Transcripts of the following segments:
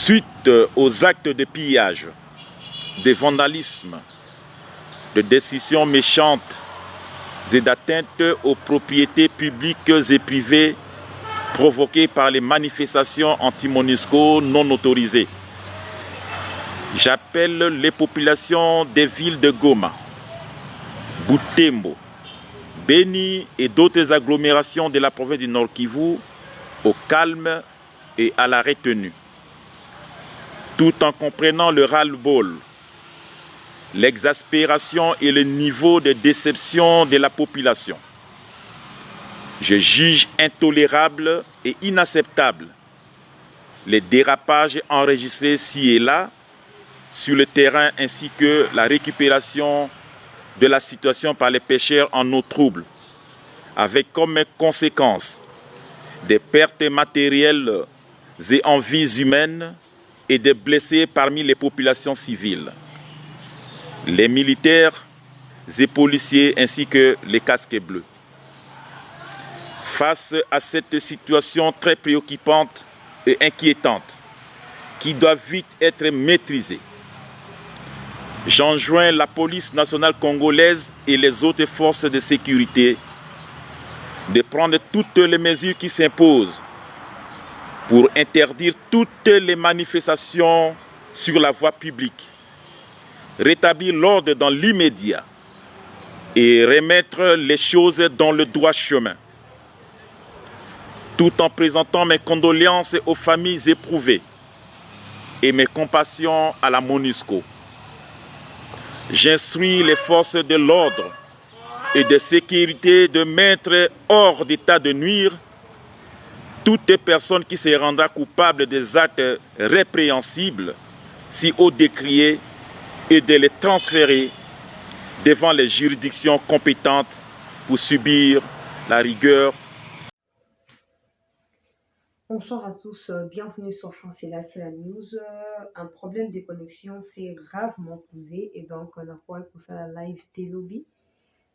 Suite aux actes de pillage, de vandalisme, de décisions méchantes et d'atteinte aux propriétés publiques et privées provoquées par les manifestations anti-MONUSCO non autorisées, j'appelle les populations des villes de Goma, Butembo, Beni et d'autres agglomérations de la province du Nord Kivu au calme et à la retenue, tout en comprenant le ras-le-bol, l'exaspération et le niveau de déception de la population. Je juge intolérable et inacceptable les dérapages enregistrés ci et là sur le terrain ainsi que la récupération de la situation par les pêcheurs en eau trouble, avec comme conséquence des pertes matérielles et en vies humaines et des blessés parmi les populations civiles, les militaires et policiers ainsi que les casques bleus. Face à cette situation très préoccupante et inquiétante qui doit vite être maîtrisée, j'enjoins la police nationale congolaise et les autres forces de sécurité de prendre toutes les mesures qui s'imposent pour interdire toutes les manifestations sur la voie publique, rétablir l'ordre dans l'immédiat et remettre les choses dans le droit chemin, tout en présentant mes condoléances aux familles éprouvées et mes compassions à la MONUSCO. J'instruis les forces de l'ordre et de sécurité de mettre hors d'état de nuire toute personne qui se rendra coupable des actes répréhensibles, si haut décriés, et de les transférer devant les juridictions compétentes pour subir la rigueur. Bonsoir à tous, bienvenue sur Chancela News. Un problème de connexion s'est gravement posé et donc on a quoi pour ça la live Télobi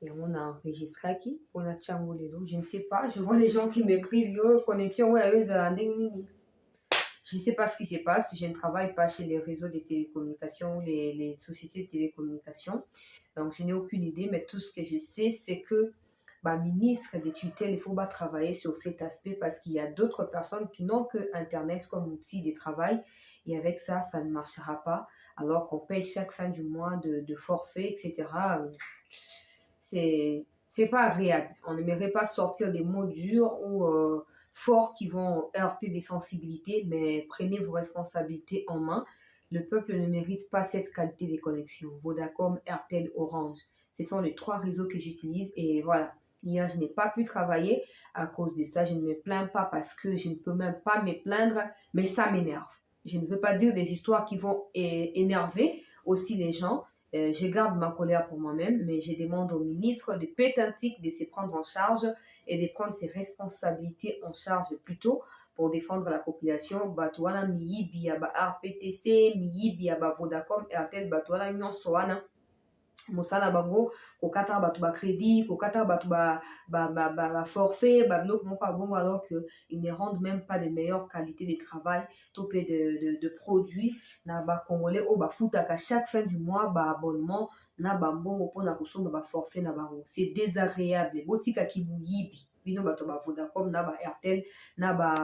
et on a enregistré qui on a Tchangolelo. Je ne sais pas, je vois des gens qui m'écrivent yo connexion ouais eux je ne sais pas ce qui se passe, je ne travaille pas chez les réseaux de télécommunications ou les sociétés de télécommunications, donc je n'ai aucune idée, mais tout ce que je sais c'est que ministre des tutelles, il faut travailler sur cet aspect parce qu'il y a d'autres personnes qui n'ont que Internet comme outil de travail et avec ça, ça ne marchera pas alors qu'on paye chaque fin du mois de forfait, etc. C'est pas agréable. On n'aimerait pas sortir des mots durs ou forts qui vont heurter des sensibilités, mais prenez vos responsabilités en main. Le peuple ne mérite pas cette qualité de connexion. Vodacom, Airtel, Orange, ce sont les 3 réseaux que j'utilise et voilà. Hier, je n'ai pas pu travailler à cause de ça. Je ne me plains pas parce que je ne peux même pas me plaindre, mais ça m'énerve. Je ne veux pas dire des histoires qui vont énerver aussi les gens. Je garde ma colère pour moi-même, mais je demande au ministre de Pétantique de se prendre en charge et de prendre ses responsabilités en charge plutôt pour défendre la population. Batouana miyi biaba RPTC, miyi biaba Vodacom, Airtel, Batouana nyonso wana. Mosala bango kokata bato ba crédit kokata bato ba forfait ba biloko moko bongo alors que ils ne rendent même pas de meilleure qualité de travail topé de produits na ba congolais au ba futaka chaque fin du mois ba abonnement na ba mbongo pona kosomba ba forfait na bango. C'est désagréable botika kibuyibi bino bato ba Vodacom na ba Airtel na ba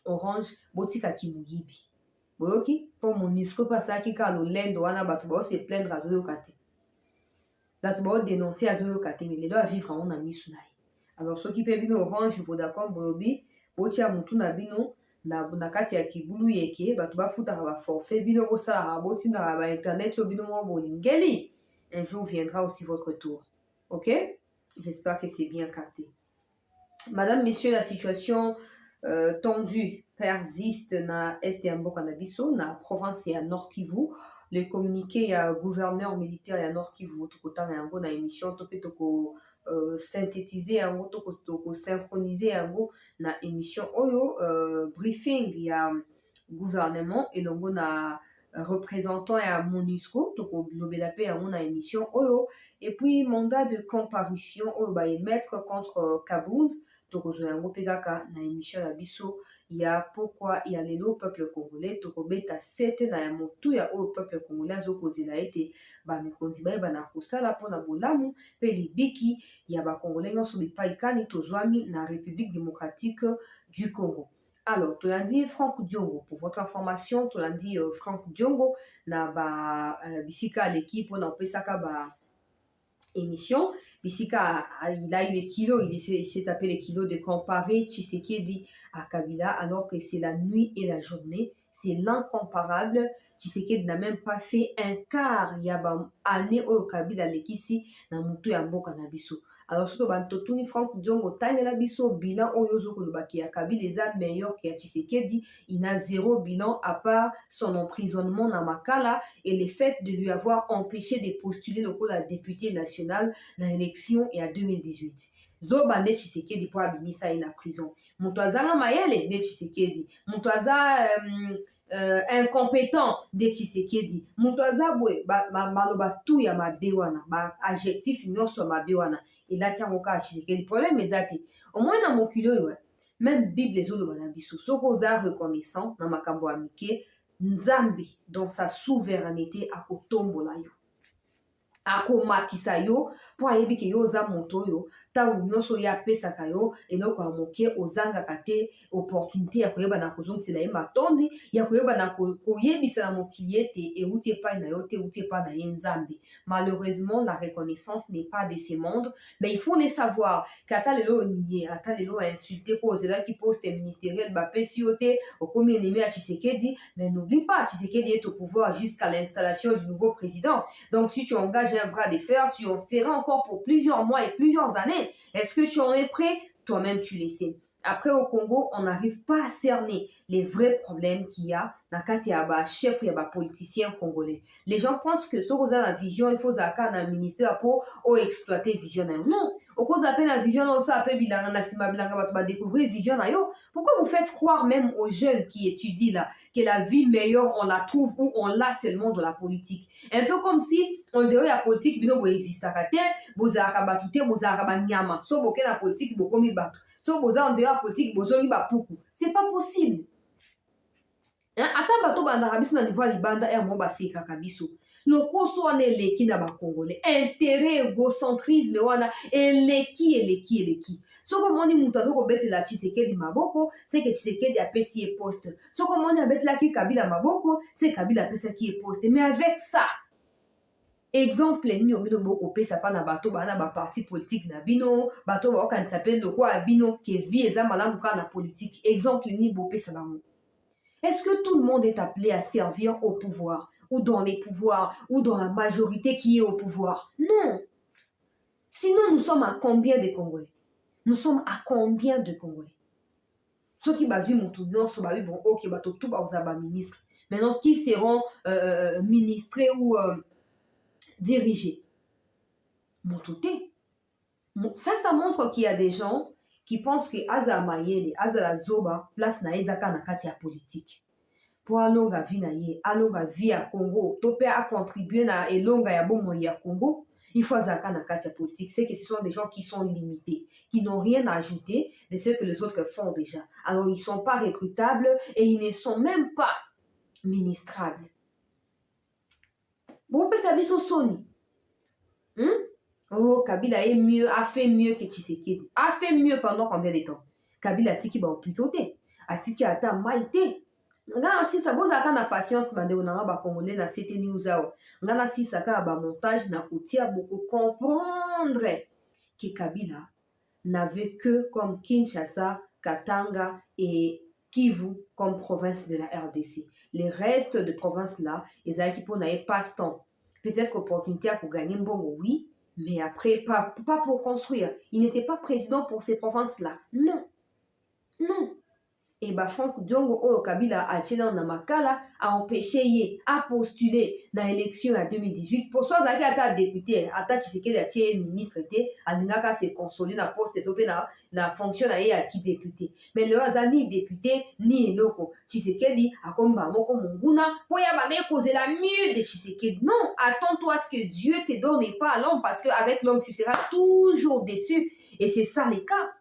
Orange botika kibuyibi boyoki po MONUSCO pasaki ka lolendo wana bato ba se plaindre azoyoka te. Bato bao dénoncer azoyoka te mais lelo avivre yango na misu na ye. Alors soki mpe bino Orange Vodacom boyobi botia mutu na bino na kati ya kibulu yeke bato bafutaka ba forfait bino bosalaka botindaka ba internet oyo bino moko bolingeli. Un jour viendra aussi votre tour. Ok? J'espère que c'est bien capté. Madame, messieurs, la situation tendue persiste na est ya mboka na biso na province ya Nord Kivu. Le communiqué ya gouverneur militaire ya Nord Kivu tokotanga yango na émission to pe toko synthétiser yango toko synchroniser yango na émission oyo briefing ya gouvernement elongo na représentant ya MONUSCO toko lobela pe yango na émission oyo et puis mandat de comparution oyo ba émettre contre Kabound tokozwa yango mpe kaka na émission na biso ya pourquoi ya lelo peuple congolais tokobeta sete na ya motuya oyo peuple congolais azokozela ete bamikonzi bayeba na kosala mpona bolamu mpe libiki ya bakongolais nyonso bipai kani tozwami na République démocratique du Congo. Alors, tu l'as dit Franck Diongo, pour votre information, tu l'as dit Franck Diongo, na bisika à l'équipe, on a pesaka émission. Bisika, il a eu les kilos, il s'est tapé les kilos de comparer Tshisekedi à Kabila, alors que c'est la nuit et la journée. C'est l'incomparable. Tshisekedi n'a même pas fait un quart. Il y a une année où Kabila lekisi na mutu ya mboka na biso. Alors, surtout, Totuni Franck Diongo, Tanya la biso, bilan Oyozo Kolobaki ya Kabila, les a meilleurs que Tshisekedi. Il n'a zéro bilan à part son emprisonnement na Makala et le fait de lui avoir empêché de postuler le rôle à député national dans l'élection et en 2018. Zoba nde Tshisekedi pour abimisa na prison. Mutwazanga mayele nde Tshisekedi. Mutwaza incompétent de Tshisekedi. Mutwaza bwe maloba tu ya mabewana, ba adjectif nyonso mabewana. Et là tiens moka Tshisekedi. Problème ezate. Au moins na mokilo yo. Même Bible ezoloba na biso. Soko za reconnaissant na makambo amike Nzambe dans sa souveraineté akotombola yo. Akomatisa yo po ayebi ke yo oza moto oyo ntango nyonso ye apesaka yo eloko ya moke ozangaka te opportunité ya koyeba na kozongisela ye matondi ya koyeba na koyebisa na mokili ete euti epai na yo te euti epai na ye Nzambe. Malheureusement, la reconnaissance n'est pas de ce monde, mais il faut le savoir qu'ata lelo nié, ata lelo insulté po ozelaki poste ministériel bapesi yo te okomi ennemi à Tshisekedi, mais n'oublie pas, Tshisekedi est au pouvoir jusqu'à l'installation du nouveau président. Donc si tu engages un bras de fer, tu en feras encore pour plusieurs mois et plusieurs années. Est-ce que tu en es prêt? Toi-même, tu le sais. Après, au Congo, on n'arrive pas à cerner les vrais problèmes qu'il y a dans le chef ou les politiciens congolais. Les gens pensent que ce qu'on a la vision, il faut avoir un ministère pour exploiter la vision. Non. Au cause d'appel la vision, on s'appelle découvrir vision. Pourquoi vous faites croire même aux jeunes qui étudient là que la vie meilleure, on la trouve où on l'a seulement de la politique? Un peu comme si on dirait la politique, bino existe à côté, vous avez battu, vous avez nyama, so boké la politique, vous avez battu. So boza on dirait la politique, vous avez poukou. C'est pas possible. Ata bato bandaka biso na niveau ya libanda ya mo baseka kabiso lokoso wana eleki na bakongole intérêt égocentrisme wana eleki soko moni mutu azokobetela Tshisekedi maboko c'est que Tshisekedi apesi ye poste soko moni abetelaki Kabila maboko c'est Kabila apesaki ye poste. Mais avec ça exemple nini obino bokopesa pa na bato bana baparti politique na bino bato baokanisa pe lokwa bino ke vie eza malamu kaka na politique. Exemple nini bopesa bango? Est-ce que tout le monde est appelé à servir au pouvoir, ou dans les pouvoirs, ou dans la majorité qui est au pouvoir? Non. Sinon, nous sommes à combien de Congolais? Nous sommes à combien de Congolais? Ceux qui basent mon tout bien, sont bon, ok, bah tout va ministre. Maintenant, qui seront ministrés ou dirigés? Mon tout est. Ça montre qu'il y a des gens qui pensent que Aza Mayele, Aza la Zoba, place na ezaka na kati ya politique. Pour alonga vie na ye, alonga vie à Congo, topé a contribué na elonga ya bomo ya Congo, il faut azaka na kati ya politique. C'est que ce sont des gens qui sont limités, qui n'ont rien à ajouter de ce que les autres font déjà. Alors ils ne sont pas recrutables et ils ne sont même pas ministrables. Bon, ça biso soni. Oh, Kabila est mieux, a fait mieux que Tshisekedi. A fait mieux pendant combien de temps? Kabila tiki ba plutôt te. A tiki ata maïté. Ngana si sa boza kana patience bande onanga ba congolais na CT News ao. Ngana si sa ka ba montage na kotia beaucoup comprendre que Kabila n'avait que comme Kinshasa, Katanga et Kivu comme province de la RDC. Les restes de provinces là, ils avaient qui pour n'aller passe-temps. Peut-être qu'opportunité pour gagner mbongo, oui. Mais après, pas pour construire. Il n'était pas président pour ces provinces-là. Non. Non. Et bah, Franck Diongo Oyo Kabila a tenu na Makala a empêché ye à postuler dans l'élection en 2018. Pour soit zaki ata député, ata Tshisekedi a tenu ministre te, alingaka se consoler na poste topé na fonction na ye a qui député. Mais le azani député ni eloko. Tshisekedi a comme moko monguna pour y abane causer la mieux de Tshisekedi. Non, attends-toi à ce que Dieu te donne et pas à l'homme parce qu'avec l'homme tu seras toujours déçu. Et c'est ça le cas.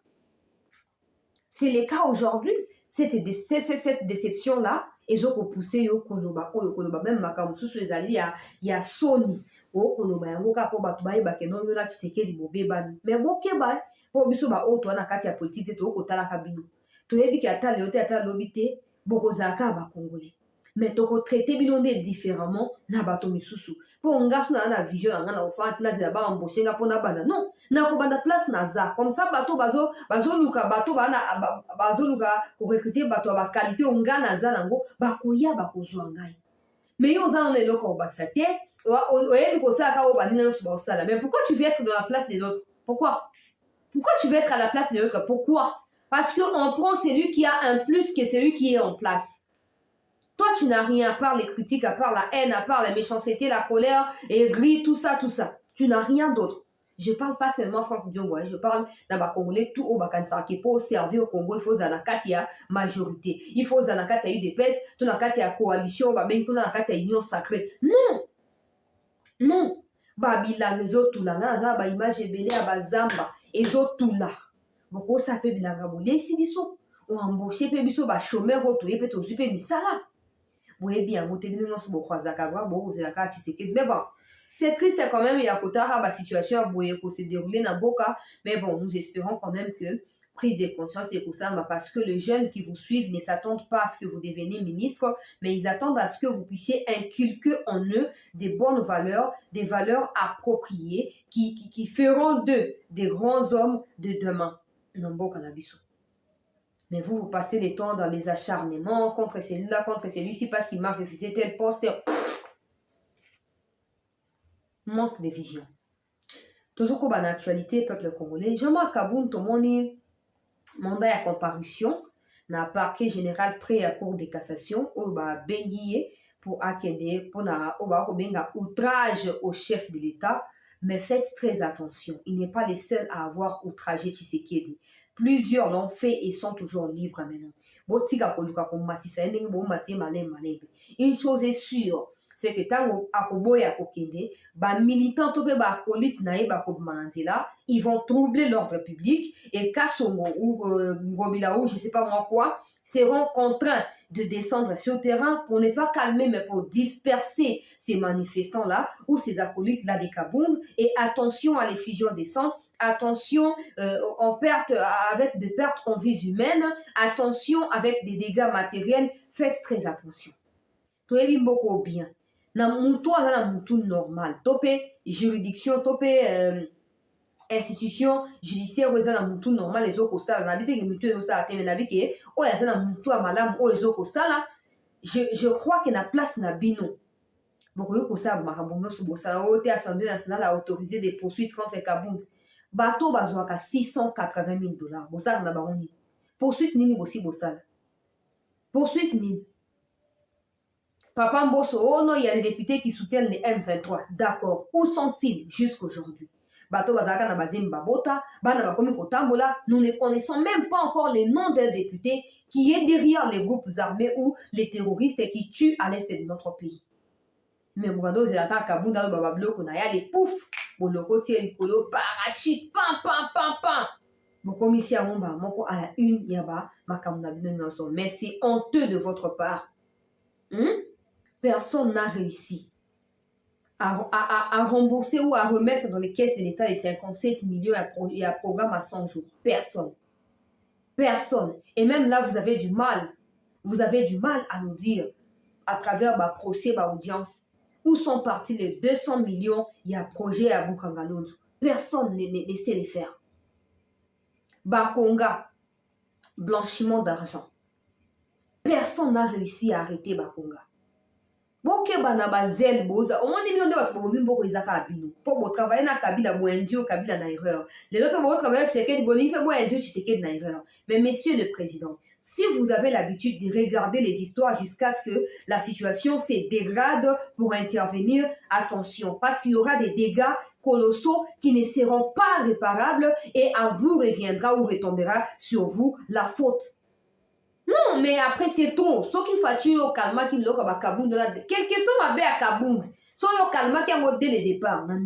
C'est le cas aujourd'hui. Cette déception-là, ils ont poussé au Koloba. Même Makamusu, il y a Sony. Au Koloba, il y a Koloba, il y a Tshisekedi Bobebani. Mais Bokeba, pour biso ba auto na kati ya politique to ko tala kabino. To yebi ki ata le ote ata lobité, bokozaka ba Congolais. Mais toko traiter binonde différemment na bato misusu. Pour ngasu na vision na ofant na za ba embaucher nga pona bana. Non, na ko banda place na za. Comme ça bato bazo luka bato bana bazo luka ko recruter bato ba qualité onga na za nango ba koya ba kozwa ngai. Mais yo za na loko ba tsate, oyebi ko sala ka o banina no ba sala. Mais pourquoi tu veux être dans la place des autres? Pourquoi tu veux être à la place de l'autre? Pourquoi? Parce qu'on prend celui qui a un plus que celui qui est en place. Toi, tu n'as rien à part les critiques, à part la haine, à part la méchanceté, la colère, et gris, tout ça, tout ça. Tu n'as rien d'autre. Je parle pas seulement Franck Diongo, je parle d'un Congolais tout au Bakansa qui pour servir au Congo, il faut Zanakatia majorité. Il faut Zanakatia UDPS, tout Zanakatia coalition, tout Zanakatia union sacrée. Non! Non! Babila, les autres, tout là, ba image belé à Bazamba, et autres, tout là. Beaucoup ça peut bilanga bolé si biso. Ou embauché pe biso ba chômeur auto et peut aussi pe misala. Oui, bien, vous avez dit que vous avez mais bon, c'est triste quand même, il y a la situation qui s'est déroulée dans Boka, mais bon, nous espérons quand même que prise de conscience et pour ça, parce que les jeunes qui vous suivent ne s'attendent pas à ce que vous deveniez ministre, mais ils attendent à ce que vous puissiez inculquer en eux des bonnes valeurs, des valeurs appropriées qui feront d'eux des grands hommes de demain. Non, Boka Nabiso. Mais vous passez le temps dans les acharnements contre celui-là, contre celui-ci, parce qu'il m'a refusé tel poste. Manque de vision. Toujours comme en actualité, peuple congolais, Jean-Marc Kaboun, tout le monde, mandat à comparution, na parquet général prêt à cour de cassation, au bengiye pour acquérir, pour na benga outrage au chef de l'État. Mais faites très attention, il n'est pas le seul à avoir outragé Tshisekedi. Plusieurs l'ont fait et sont toujours libres maintenant. Une chose est sûre, c'est que tant que militants ils vont troubler l'ordre public et Kassongo ou Ngobila ou je ne sais pas moi quoi seront contraints de descendre sur le terrain pour ne pas calmer, mais pour disperser ces manifestants-là ou ces acolytes-là des Kabound. Et attention à l'effusion des sangs, attention avec des pertes en vies humaines, attention avec des dégâts matériels, faites très attention. Tout est beaucoup bien. Na mutu azana mutu normal. Topé juridiction, topé institution judiciaire eza na mutu normal ezokosala na bite ke mutu ezosala te mais na bike oyo aza na mutu ya malamu oyo ezokosala je crois que na place na bino bokoki kosala makambo nyonso bosala oyo te assemblée nationale a autorisé des poursuites contre Kabound bato bazwaka $680,000 bosala na bango nini poursuite nini bosi bosala poursuite nini Papa Mbosso, oh non, il y a des députés qui soutiennent les M23. D'accord. Où sont-ils jusqu'aujourd'hui? Bato Bazaka na Bazimba Bota, Bana Bakomi Kotambola, nous ne connaissons même pas encore les noms des députés qui est derrière les groupes armés ou les terroristes qui tuent à l'est de notre pays. Mais Mougando Zelata Kabounda Babablo Konaya, les pouf, Boloko Tiel Kolo, parachute, pam, pam, pam, pam. Bokomi Siamomba, Moko à la une, Yaba, Makamuna Binonson. Mais c'est honteux de votre part. Personne n'a réussi à rembourser ou à remettre dans les caisses de l'État les 57 millions et un programme à 100 jours. Personne. Personne. Et même là, vous avez du mal. Vous avez du mal à nous dire, à travers ma procès, ma audience, où sont partis les 200 millions, il y a un projet à Bukangalonzo. Personne ne sait les faire. Bakonga, blanchiment d'argent. Personne n'a réussi à arrêter Bakonga. Boke bana bazel boza omoni bino nde bato bobomi mboko ezaka abino po botravaille na Kabila boendio Kabila na erreur les autres peuvent travailler Tshisekedi bolingi pe boendio Tshisekedi na erreur mais monsieur le président si vous avez l'habitude de regarder les histoires jusqu'à ce que la situation se dégrade pour intervenir attention parce qu'il y aura des dégâts colossaux qui ne seront pas réparables et à vous reviendra ou retombera sur vous la faute. Non, mais après c'est trop. Ce qu'il faut au calma qui l'a à Kabound, quel que soit ma belle à Kabound, soit au calma qui a dès le départ. On a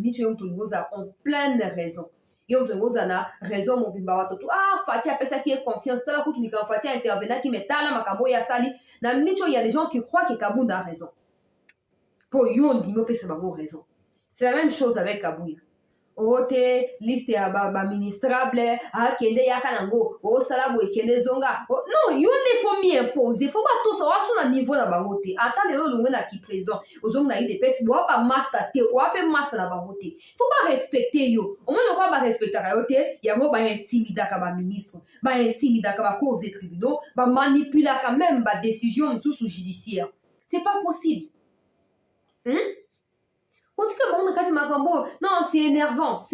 plein de raisons. Yo tozana raison mobimba watoto Fati a pesa qui est confiance tala kutu ni Fati a intervenant qui metala makambo ya sali na mnicho il y a des gens qui croient que Kabunda a raison pour yo ndimo pesa bango raison. C'est la même chose avec Kabouya. Ote liste ya ba ministrable kende yaka nango sala boye kende zonga non yo ne faut m'y imposer faut pas tout ça sur un niveau na bangote ata lelo longwe na ki président ozonga ide pesa bo ba master te o pe master na bangote faut pas respecter yo au moins ko ba respecter yo te yango ba intimida ka ba ministre ba intimida ka ba cours et tribunaux ba manipuler quand même ba décision sous judiciaire c'est pas possible. On dit que non, c'est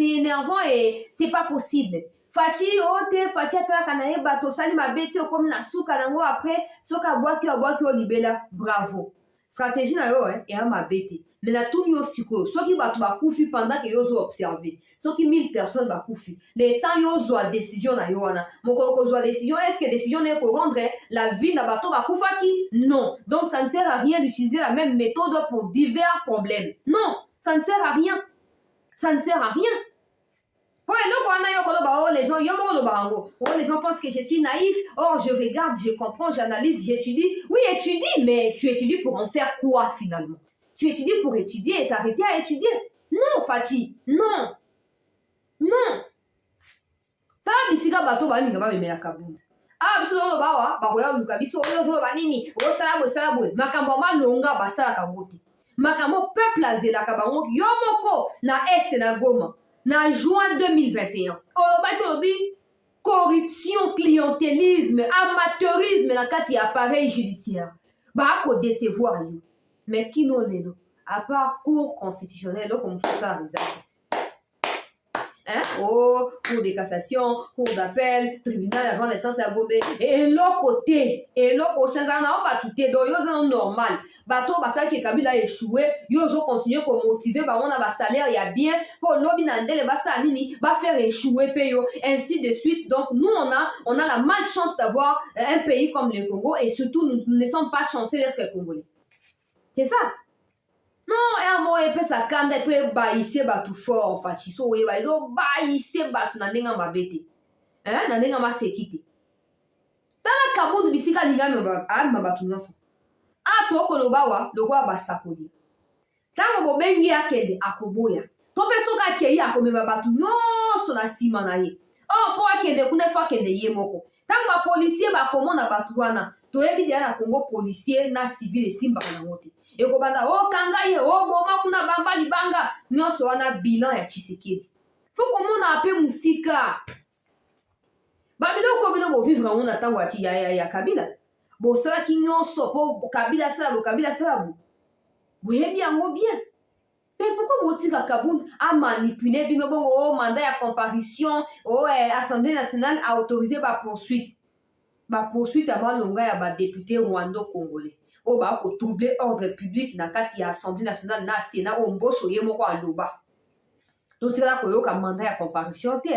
énervant et c'est pas possible. Fati atala kanaye bato sali mabeti comme na suka nango après soka boaki o libela bravo. Stratégie na yo et a mabeti. Mais na tout yo siko soki bato bakufi pendant que yo zo observer. Soki 1000 personnes bakufi. Les temps yo zo décision na yo wana. Moko ko zo décision est-ce que décision n'est pour rendre la vie na bato bakufaki? Non. Donc ça ne sert à rien d'utiliser la même méthode pour divers problèmes. Non. Ça ne sert à rien. Ça ne sert à rien. Les gens pensent que je suis naïf. Or, je regarde, je comprends, j'analyse, j'étudie. Oui, étudie, mais tu étudies pour en faire quoi finalement? Tu étudies pour étudier et t'arrêter à étudier. Non, Fati. Non. Non. Ta bisika bato ba ninga ba memela Kabunda. Biso bawa ba koya luka biso oyo ba nini? Sala bo. Makambo malonga basala kangote. Makambo peuple azelaka bango yo moko na est na Goma na juin 2021 olobi corruption, clientélisme, amateurisme na kati ya appareil judiciaire ba ko décevoir yo mais qui non lelo à part cour constitutionnelle comme ça réserve cour de cassation, cour d'appel, tribunal avant naissance à Gombe et l'autre côté ça n'a pas tout donc yo c'est normal bato basala que Kabila échoué yo zo continuer pour motiver ba on a ba salaire ya bien pour lobi na ndele basala nini ba faire échouer payo ainsi de suite. Donc nous on a la malchance d'avoir un pays comme le Congo et surtout nous ne sommes pas chanceux d'être congolais. C'est ça. Non, moi et pesa kanda pe baïse batu fort en fait so we baizo baïse batu na ndenga mabete na ndenga masekite tala Kabunda bisika lingame ba batu nyonso to koloba wa lokwa basakoli tango bobengi akende akoboya to pe soka kei akomeba batu nyonso na sima na ye po akende kuna fa akende ye moko tango ba policier ba komona batu wana toyebi dia na Congo policier na civil esimba na wote ekobanda kanga ye boma kuna bamba libanga nyonso wana bilan ya Tshisekedi faut komona ape musika babilo ko vivre on tango ya Kabila bosala ki nyonso po Kabila sala boyebi yango bien. Mais pourquoi botika Kabunda a manipulé bino bongo mandat ya comparution Assemblée nationale a autorisé ba poursuite à malonga ya ba député rwando-congolais ba ko troubler ordre public na kati ya Assemblée nationale na Sénat mboso ye moko aloba donc tika koyoka mandat ya comparution te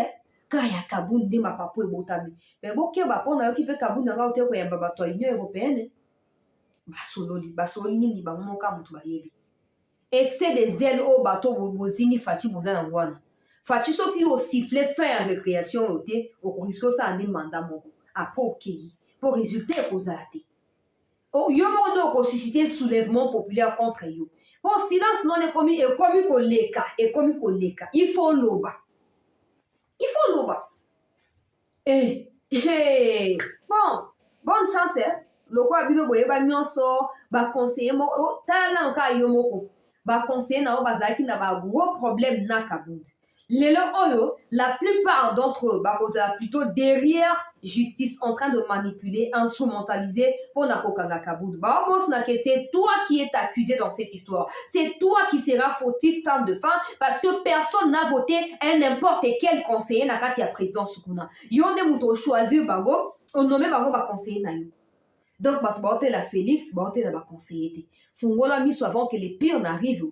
kaya Kabunda nde mapapu ebotami mais bokeba mpona yoki mpe Kabunda nga ote koyamba bato ya Union européenne basololi nini bango moka moto bayebi excès des zèles oyo bato bozingi Fati boza na wana Fati soki osifle fin ya récréation oyo te okoriske osala nde manda moko apres okei po résultat ekozala te yo moko nde okosuscite soulèvement populaire contre yo po silence non ekomi koleka il faut loba bonne chance lokwa bino boyeba nyonso baconseiller moko tala nka yo moko baconseiller na yo bazalaki na ba gros problème na Kabunda lelo oyo la plupart d'entre eux bakozala plutôt derrière justice en train de manipuler instrumentaliser pour na kokanga Kabunda baomos na que c'est toi qui es accusé dans cette histoire, c'est toi qui seras fautif fin de fin parce que personne n'a voté un n'importe quel conseiller na kati ya président Sukuna yo nde muto choisir bango on nommé bango ba conseiller na yo. Donc bato baote la Félix baote na ba conseiller te fungola miso avant que les pires n'arrivent.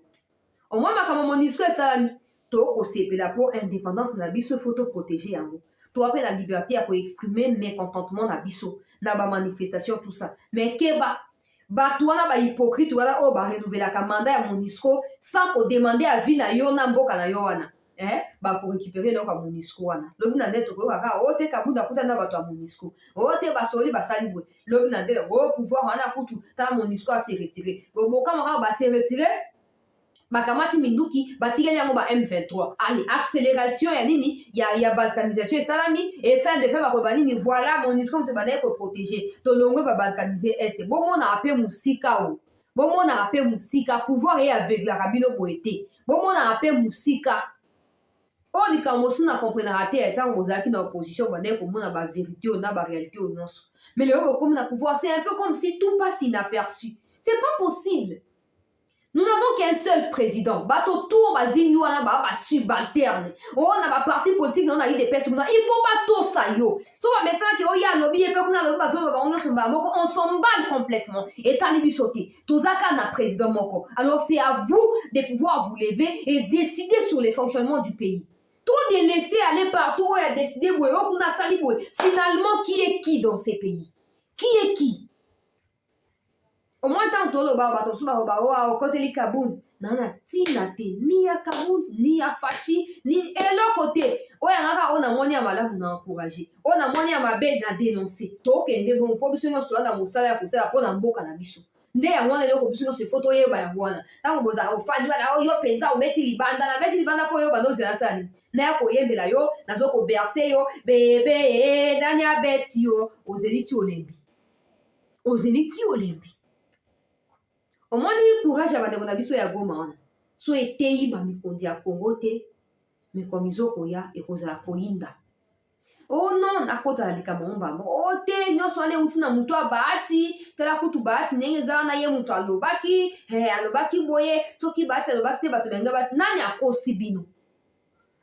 Au moins makambo monisco esalami tokosepela po indépendance na biso photo protéger yango toape la liberté ya koexprimer mécontentement na biso na bamanifestation tout ça mais keba bato wana bahypocrite wana oyo barenouvelaka mandat ya monisco sans kodemande avis na yo na mboka na yo wana pour récupérer donc à Monisco wana lobi na ndete ko kaka o te kabunda kuta na bato à Monisco o te basoli basali boy lobi na ndete o pouvoir wana kutu ta Monisco a se retirer bon kamera ba se retirer bakamati minduki batikeli yango ba M23 allez accélération ya nini ya balkanisation esalami et fin de fait bakoba nini voilà Monisco mte banaye ko protéger to longwe ba balkaniser est bomona ape musika o bomona ape musika pouvoir et avec la rabino boete bomona ape musika o likambo suna comprendra te etango ozalaki na opposition banaye komona ba vérité o na ba réalité o nyonso mais le bokomi na pouvoir c'est un peu comme si tout passe inaperçu c'est pas possible. Nous n'avons qu'un seul président. Bato tour bazini wana ba subalterne. On a ba parti politique on a eu des personnes. Il faut pas tout ça yo. So ba message ki o ya lobby et pe kuna lobby bazo ba on s'emballe complètement. Et talibi sauter. Tozaka na président moko. Alors c'est à vous de pouvoir vous lever et décider sur les fonctionnements du pays. Tout de laisser aller partout et décider finalement qui est qui dans ces pays. Qui est qui? Au moins tant que le baba to suba baba au côté li Kabound nana tina te ni ya Kabound ni ya Fachi ni et l'autre côté oya ngaka ona moni ya malamu na encourager ona moni ya mabe na dénoncer to kende bon po biso nyonso na mosala ya kosala po na mboka na biso nde ya ngwana leko biso nyonso photo yeba ya ngwana tango boza ofandi wana yo penza obeti libanda na beti libanda po yo banozela sani na ya koyembela yo nazo ko bercer yo bebe nanya beti yo ozeliti olembi au moins ni courage abandeko na biso ya Goma wana so eteyi ba mikondi ya Congo te mikomizo koya ekozala koyinda oh non nakota la likambo mbambo o te nyonso wana euti na mutu abati tala kutu bati ndenge eza na ye mutu alobaki boye soki bati alobaki te bato benga bati nani akosi bino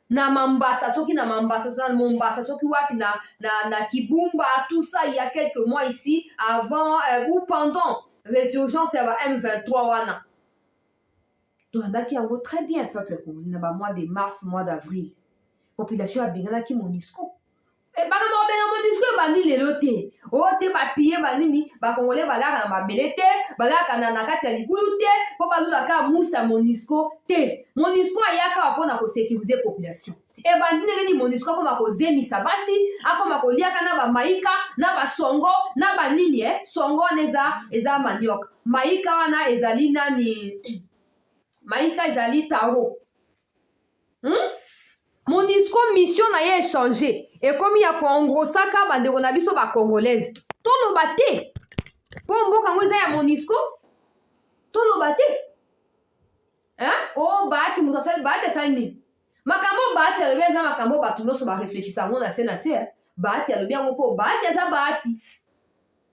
na Mambasa soki na Mambasa na Mombasa soki wapi na Kibumba tout ça il y a quelques mois ici avant ou pendant résurgence ya ba M23 wana tolandaki yango très bien peuple congolais na ba mois de mars mois d'avril population abenganaki Monisco e bana mabenga Monisco ebandi lelo te o te bapie banini bakongolais balaka na mabele te balaka na kati ya libulu te po balulaka musa Monisco te Monisco ayaka mpona kosécuriser population ebandi ndenge ni Monisco akoma kozemisa basi akoma koliaka na bamaika na basongo na banini songo wana eza manioc maika wana ezali nani maika ezali taro Monisco mission na ye échanger ekomi ya koengrosaka bandeko na biso bacongolaise toloba te mpo mboka ngo eza ya Monisco toloba te o bati moto asali bati asali nini makambo bati alobi eza makambo bato nyonso bareflechisa yango na se bati alobi yango mpo bati eza bati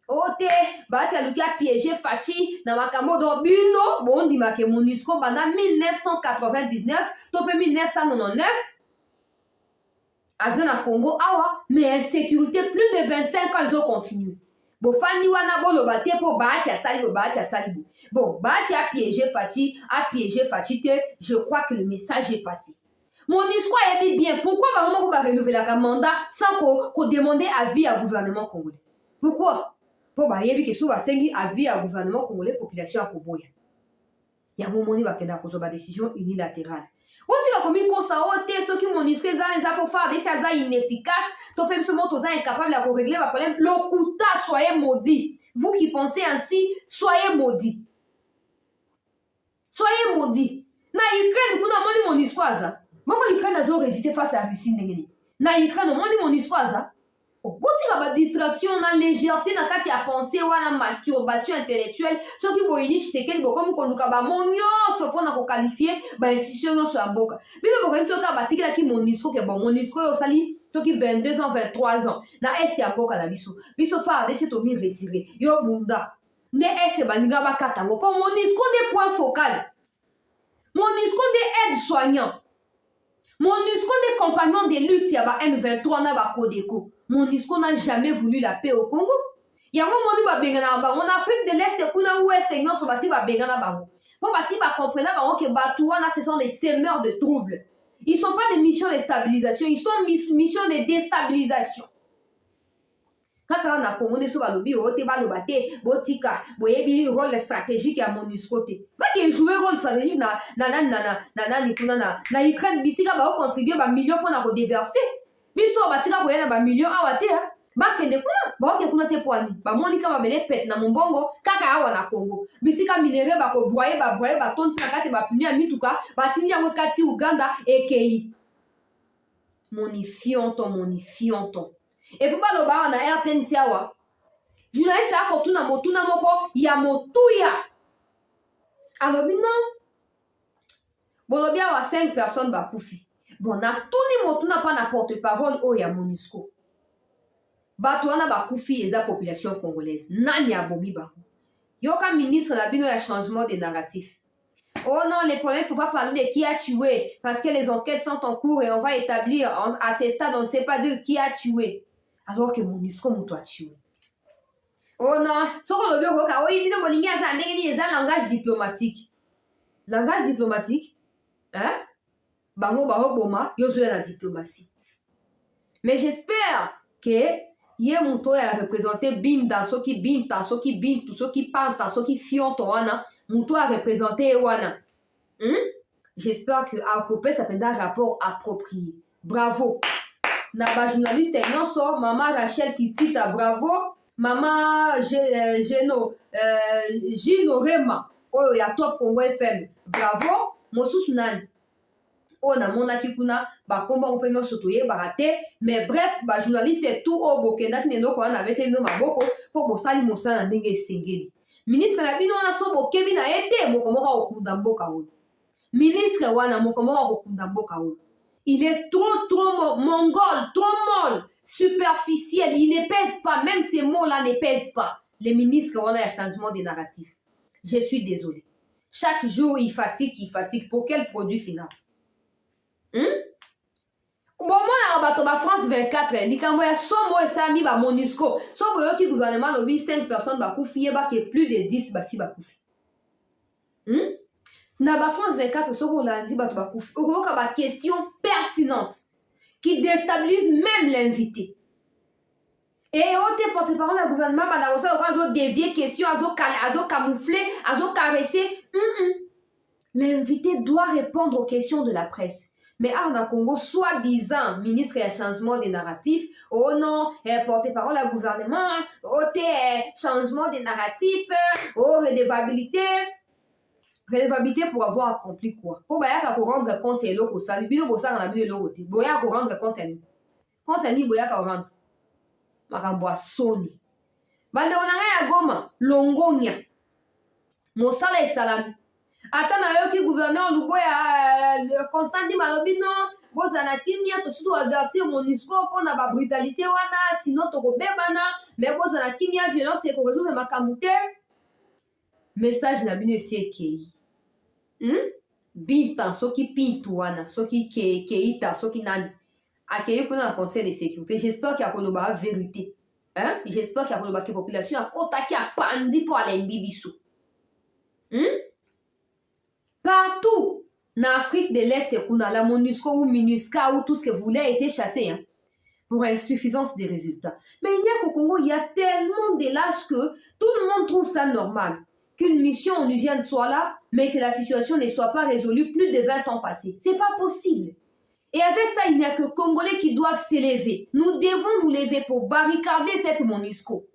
o te bati aluki apiége Fachi na makambo do bino bondimaka Monisco banda 1999 to mpe 1999 aza na Congo awa mais insécurité plus de 25 ans ils ont continué bofandi wana boloba te po bati asali bon bati apiége Fachi te je crois que le message est passé Monisco ayebi bien pourquoi bango moko barenouvelaka mandat sans ko demander avis à gouvernement congolais pourquoi po bayebi ke so basengi avis à gouvernement congolais population akoboya yango moni bakenda kozwa ba décision unilatérale otika komi kosa o te soki Monisco eza po faire des aza inefficace to pe biso moto oza incapable ya korégler ba problème lokuta soyez maudit vous qui pensez ainsi soyez maudit na Ukraine kuna moni Monisco aza moko Ukraine azo résister face à Russie ndenge nini na Ukraine moni Monisco aza botika ba distraction na légèreté na kati ya pensée wana masturbation intellectuelle soki boyini Tshisekedi bokomi koluka bamonyoso mpona koqualifier bainstitution nyonso ya mboka bino bokomi soki batikelaki Monisco ke bon Monisco oyo osali soki 22 ans 23 ans na este ya mboka na biso FARDC tomi retire yo bunda nde este baninga bakata yango mpo Monisco nde point focal Monisco nde aide soignant Monisco nde compagnon de lutte ya ba M23 na ba Codeco Monisco n'a jamais voulu la paix au Congo. Yango moni ba bengana bango en Afrique de l'Est kuna ouest nyonso basi ba bengana bango. Po basi ba comprendre bango que batu wana ce sont des semeurs de troubles. Ils sont pas des missions de stabilisation, ils sont missions de déstabilisation. Kaka on a Congo so balobi o te baloba te botika boyebi rôle stratégique à MONUSCO te. Va qui jouer rôle stratégique na Ukraine bisika ba contribuer ba millions pour na ko déverser. Biso batika ko yana ba millions awate ha. Ba kende kuna ba ke kuna te poani. Ba monika ba bele pet na mbongo kaka awa na Congo. Bisika minere ba ko broyer ba tonti na kati ba puni mituka ba tindi yango kati Uganda ekei. Monifianton. Et puis, le bar, on a RTNC. Journaliste, a quand on a motuna moko, ya motuya. Alors, non. Bon, le bien, on a 5 personnes bakoufi. Bon, na tout ni motuna pas na porte-parole, oh, ya MONUSCO. Batouana bakoufi, et la population congolaise. Nani a bomi bakou. Yoka ministre, la bino, ya changement des narratifs. Oh non, les problèmes, il ne faut pas parler de qui a tué, parce que les enquêtes sont en cours et on va établir à ces stades, on ne sait pas dire qui a tué. Alors que MONUSCO m'a tué. Oh non, ce qu'on a vu, c'est un langage diplomatique. Langage diplomatique, hein? Bango boma, yozo la diplomatie. Mais j'espère que hier mon tour a représenté Binda, soki Binta, soki Bintu, soki Panta, soki Fiontoana. Moutou a représenté Ewana. J'espère que Akopé ça peut un rapport approprié. Bravo. Naba journaliste non so maman Rachel Kitita bravo. Maman Geno Gino Rema. Oh ya Top Congo FM. Bravo. Mosusu nani. Oh na mona kikuna ba komba on peut non sotoyer baraté mais bref ba journaliste tout au bokenda kineno ko na bete no maboko pour bosali mosala ndenge sengeli. Ministre na bino na sobo kebi na ete mokomoka okunda mboka oyo. Ministre wana mokomoka okunda mboka oyo. Il est trop mongol, trop molle, superficiel, il ne pèse pas, même ces mots-là ne pèsent pas. Les ministres wana ya changement des narratifs. Je suis désolé. Chaque jour il fatigue pour quel produit final? Bon, moi, la France 24, likambo ya somo esami ba MONUSCO. Somo yo ki gouvernement lobi 5 personnes ba koufi ba ke plus de 10 ba si ba koufi. Na ba France 24 soko landi ba to ba koufi. Oko ka ba question pertinente qui déstabilise même l'invité. Et au te porte-parole du gouvernement ba na osa ozo dévier question azo camoufler, azo caresser. L'invité doit répondre aux questions de la presse. Mais Arna Congo, soi-disant ministre et changement des narratifs, oh non, porte-parole du gouvernement, oh changement des narratifs, oh redevabilité pour avoir accompli quoi? Pour rendre compte c'est l'eau pour ça, le bilo pour ça on a mis l'eau côté. Boya pour rendre compte à ni boya pour rendre. Makambo soni. Bande on a ya goma, longonya. Mosala et salami. Attends, yoki gouverneur Luboya Constant Malobi non, vous en a kimia to surtout avertir MONUSCO pour na ba brutalité wana, sinon to ko bebana, mais vous en a kimia violence et ko résoudre makamute. Message na bino sekei. Binta soki pintu wana, soki keita, soki nani. Akeye kuna conseil de sécurité. J'espère qu'il y a koloba vérité. Hein? J'espère qu'il y a koloba que population a contacté à pandi pour aller mbibisu. Partout en Afrique de l'Est, la MONUSCO ou MINUSCA ou tout ce que vous voulez a été chassé pour insuffisance des résultats. Mais il y a qu'au Congo, il y a tellement de lâches que tout le monde trouve ça normal. Qu'une mission onusienne soit là, mais que la situation ne soit pas résolue plus de 20 ans passés. C'est pas possible. Et avec ça, il n'y a que Congolais qui doivent s'élever. Nous devons nous lever pour barricader cette MONUSCO.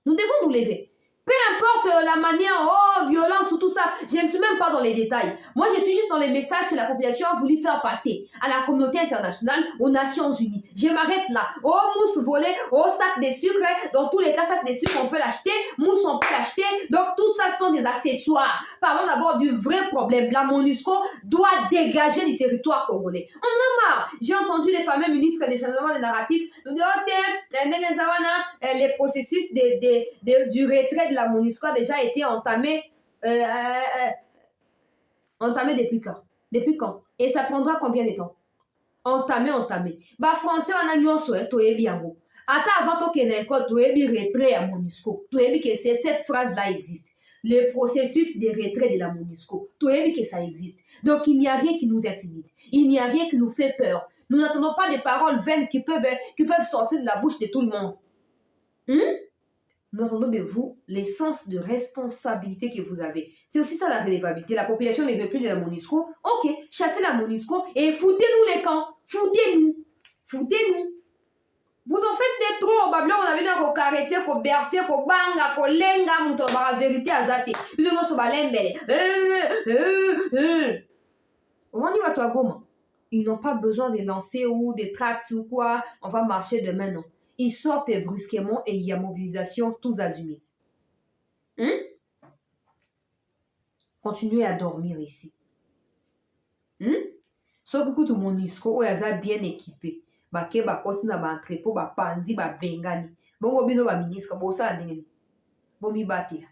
Nous devons nous lever. Peu importe la manière, violence ou tout ça, je ne suis même pas dans les détails. Moi, je suis juste dans les messages que la population a voulu faire passer à la communauté internationale, aux Nations Unies. Je m'arrête là. Mousse volée, sac de sucre. Dans tous les cas, sac de sucre, on peut l'acheter. Mousse, on peut l'acheter. Donc, tout ça sont des accessoires. Parlons d'abord du vrai problème. La MONUSCO doit dégager du territoire congolais. On en a marre. J'ai entendu les fameux ministres des changements des narratifs nous dire, les processus du retrait de la MONUSCO a déjà été entamé depuis quand? Depuis quand? Et ça prendra combien de temps? Entamé. Bah français on a nyonso toyebi yango. Ata avant to kene ko toyebi retrait à MONUSCO. Toyebi que cette phrase là existe. Le processus de retrait de la MONUSCO. Toyebi que ça existe. Donc il n'y a rien qui nous intimide. Il n'y a rien qui nous fait peur. Nous n'attendons pas des paroles vaines qui peuvent sortir de la bouche de tout le monde. Nous attendons de vous l'essence de responsabilité que vous avez. C'est aussi ça la relevabilité. La population ne veut plus de la MONUSCO. Ok, chassez la MONUSCO et foutez-nous les camps. Foutez-nous. Foutez-nous. Vous en faites des trop. Babylon, on avait dit qu'on caressait, qu'on berçait, qu'on banga, qu'on lenga, mouton, la vérité à zate. Puis on se balembele. On y va, toi, Goma. Ils n'ont pas besoin de lancer ou des tracts ou quoi. On va marcher demain, non. Ils sortent brusquement et il y a mobilisation tous azimuts. Continuez à dormir ici. Sauf que tout mon MONUSCO est bien équipé. Bake bakoti na ba entrepôt ba pandi ba bengani. Bongo bino ba ministre bosa ndengeni. Bomi batila.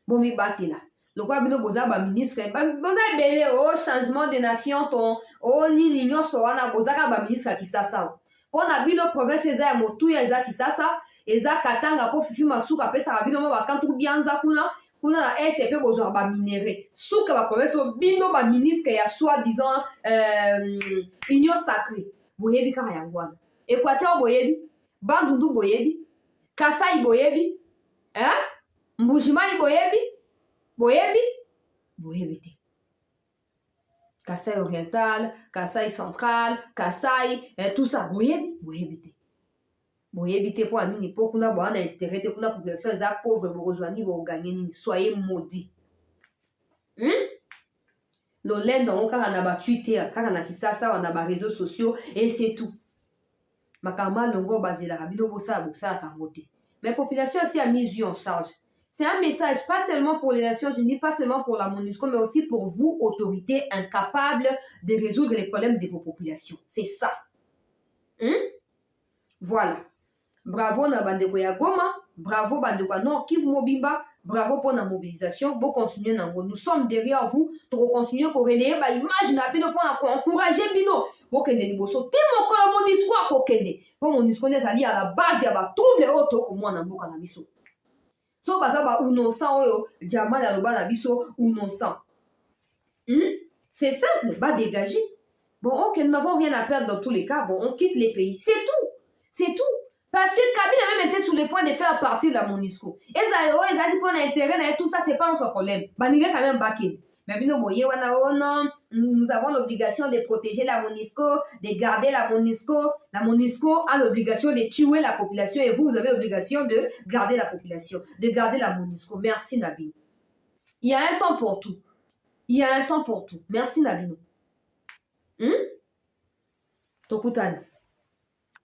Bomi batila. Lokwa bino boza ba ministre boza belé au changement de nation ton o nini nyoso wana boza ka ba ministre kisasa. Pona bino province eza ya motu ya eza kisasa, eza katanga po fifi masuka pesa bino ma bakantu bianza kuna na STP bozo ba minéré. Suka ba province bino ba ministre ya soi-disant union sacrée. Boyebi kaka yango wana. Équateur boyebi, Bandundu boyebi, Kasai boyebi, Mbujimai boyebi, boyebi te. Kasai oriental, Kasai central, Kasai, tout ça, boyebi te. Boyebi te po anini po kuna bo ana intérêt te kuna population za pauvre borozwani bo gagner nini, soyez maudits. Lolendo on kaka na ba Twitter, kaka na kisasa wana ba réseaux sociaux et c'est tout. Makama longo bazela rabino bosa kangote. Mais population aussi a mis en charge. C'est un message pas seulement pour les Nations Unies, pas seulement pour la MONUSCO, mais aussi pour vous, autorités incapables de résoudre les problèmes de vos populations. C'est ça. Voilà. Bravo na bandeko ya Goma, bravo bandeko ya Nord Kivu Mobimba, bravo pour la mobilisation, vous continuez nango. Nous sommes derrière vous pour continuer à relayer ba image na bino pour encourager bino. Bokende liboso, te moko la MONUSCO akokende. Po MONUSCO nezali à la base ya ba trouble oto ko mwana mboka na biso. So baza ba innocent oyo diamant ya loba na biso innocent. C'est simple, ba dégager. Bon, ok, nous n'avons rien à perdre dans tous les cas. Bon, on quitte les pays. C'est tout. C'est tout. Parce que Kabila a même été sur le point de faire partie de la MONUSCO. Et ça, ils ont dit intérêt, tout ça, c'est pas notre problème. Bah, il est quand même baqué. Mais bien, nous avons l'obligation de protéger la MONUSCO, de garder la MONUSCO. La MONUSCO a l'obligation de tuer la population et vous avez l'obligation de garder la population, de garder la MONUSCO. Merci, Nabino. Il y a un temps pour tout. Il y a un temps pour tout. Merci, Nabino. Tokutani.